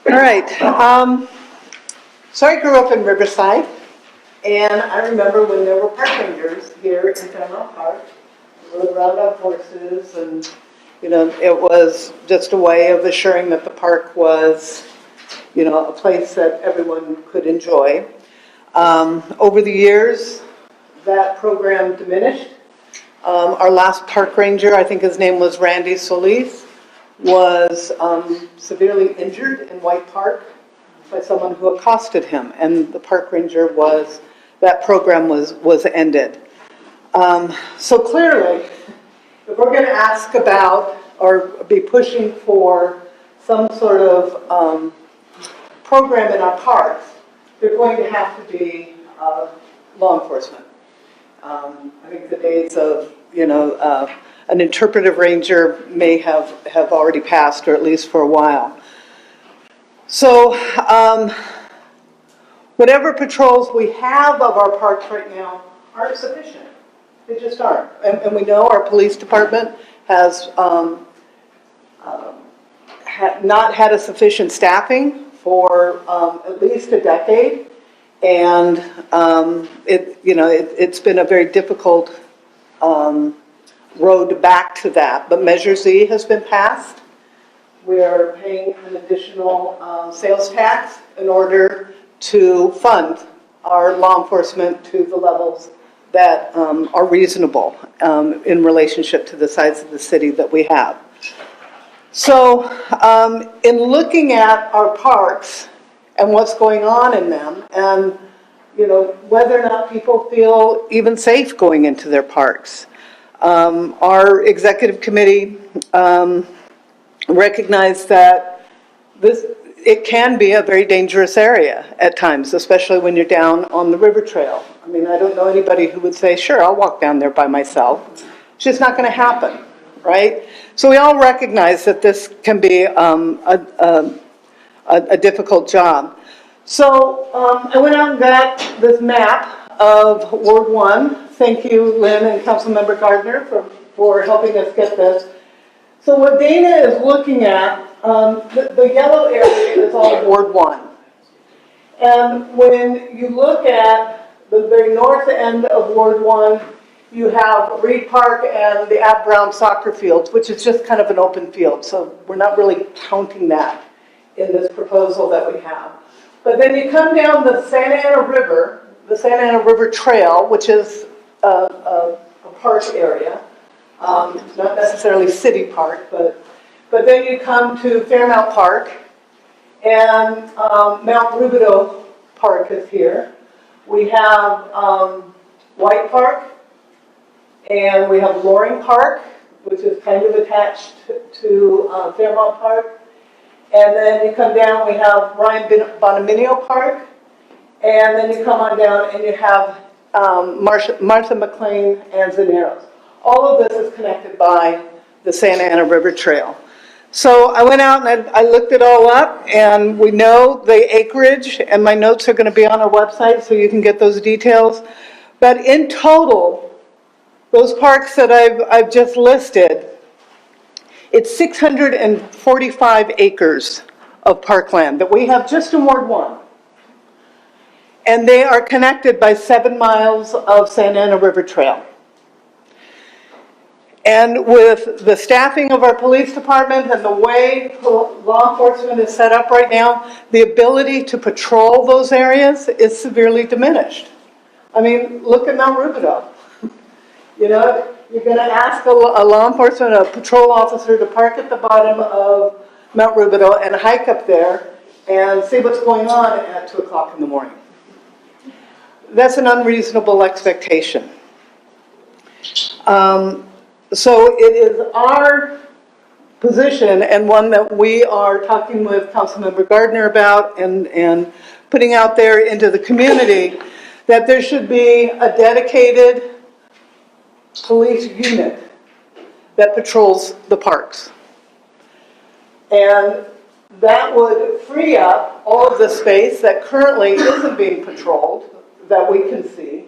All right. So I grew up in Riverside, and I remember when there were park rangers here in Fairmount Park. We rode around on horses, and it was just a way of assuring that the park was, a place that everyone could enjoy. Over the years, that program diminished. Our last park ranger, I think his name was Randy Solis, was severely injured in White Park by someone who accosted him, and the park ranger that program was ended. So clearly, if we're going to ask about or be pushing for some sort of program in our parks, they're going to have to be law enforcement. I think the days of, an interpretive ranger may have already passed, or at least for a while. So whatever patrols we have of our parks right now aren't sufficient. They just aren't. And we know our police department has not had a sufficient staffing for at least a decade. And it's been a very difficult road back to that. But Measure Z has been passed. We are paying an additional sales tax in order to fund our law enforcement to the levels that are reasonable in relationship to the size of the city that we have. So in looking at our parks and what's going on in them, and whether or not people feel even safe going into their parks, our executive committee recognized that it can be a very dangerous area at times, especially when you're down on the river trail. I mean, I don't know anybody who would say, sure, I'll walk down there by myself. It's just not going to happen, right? So we all recognize that this can be a difficult job. So I went out and got this map of Ward 1. Thank you, Lynn and Councilmember Gardner, for helping us get this. So what Dana is looking at, the yellow area is all Ward 1. And when you look at the very north end of Ward 1, you have Reed Park and the Ab Brown soccer fields, which is just kind of an open field. So we're not really counting that in this proposal that we have. But then you come down the Santa Ana River Trail, which is a park area. Not necessarily city park, but then you come to Fairmount Park, and Mount Rubidoux Park is here. We have White Park, and we have Loring Park, which is kind of attached to Fairmount Park. And then you come down, we have Ryan Bonominio Park, and then you come on down and you have Martha McLean and Zaneros. All of this is connected by the Santa Ana River Trail. So I went out and I looked it all up, and we know the acreage, and my notes are going to be on our website so you can get those details. But in total, those parks that I've just listed, it's 645 acres of parkland that we have just in Ward 1. And they are connected by 7 miles of Santa Ana River Trail. And with the staffing of our police department and the way law enforcement is set up right now, the ability to patrol those areas is severely diminished. I mean, look at Mount Rubidoux. You're going to ask a law enforcement, a patrol officer to park at the bottom of Mount Rubidoux and hike up there and see what's going on at 2 o'clock in the morning. That's an unreasonable expectation. So it is our position, and one that we are talking with Councilmember Gardner about and putting out there into the community, that there should be a dedicated police unit that patrols the parks. And that would free up all of the space that currently isn't being patrolled, that we can see.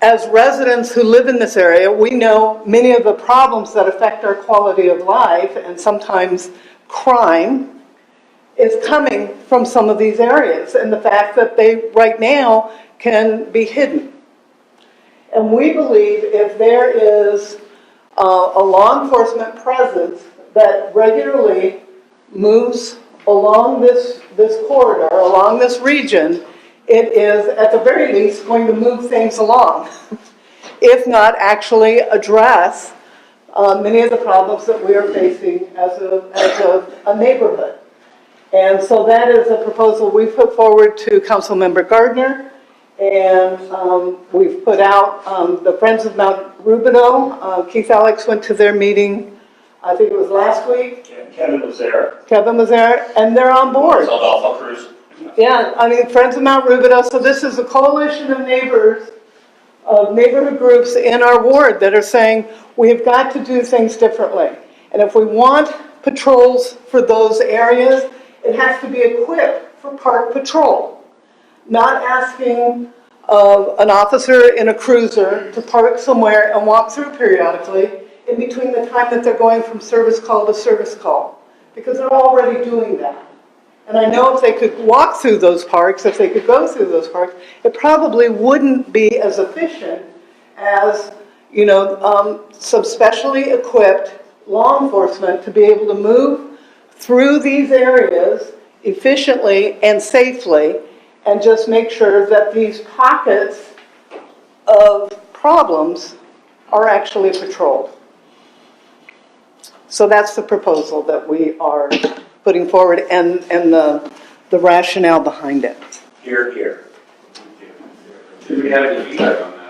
As residents who live in this area, we know many of the problems that affect our quality of life, and sometimes crime is coming from some of these areas, and the fact that they, right now, can be hidden. And we believe if there is a law enforcement presence that regularly moves along this corridor, along this region, it is at the very least going to move things along, if not actually address many of the problems that we are facing as a neighborhood. And so that is a proposal we put forward to Councilmember Gardner, and we've put out the Friends of Mount Rubidoux. Keith Alex went to their meeting, I think it was last week. Kevin was there. Kevin was there, and they're on board. Adolfo Cruz. Yeah, I mean, Friends of Mount Rubidoux, so this is a coalition of neighbors, of neighborhood groups in our ward that are saying, we have got to do things differently. And if we want patrols for those areas, it has to be equipped for park patrol. Not asking an officer in a cruiser to park somewhere and walk through periodically in between the time that they're going from service call to service call, because they're already doing that. And I know if they could walk through those parks, if they could go through those parks, it probably wouldn't be as efficient as, you know, some specially equipped law enforcement to be able to move through these areas efficiently and safely, and just make sure that these pockets of problems are actually patrolled. So that's the proposal that we are putting forward, and the rationale behind it. Here. Do we have any feedback on that?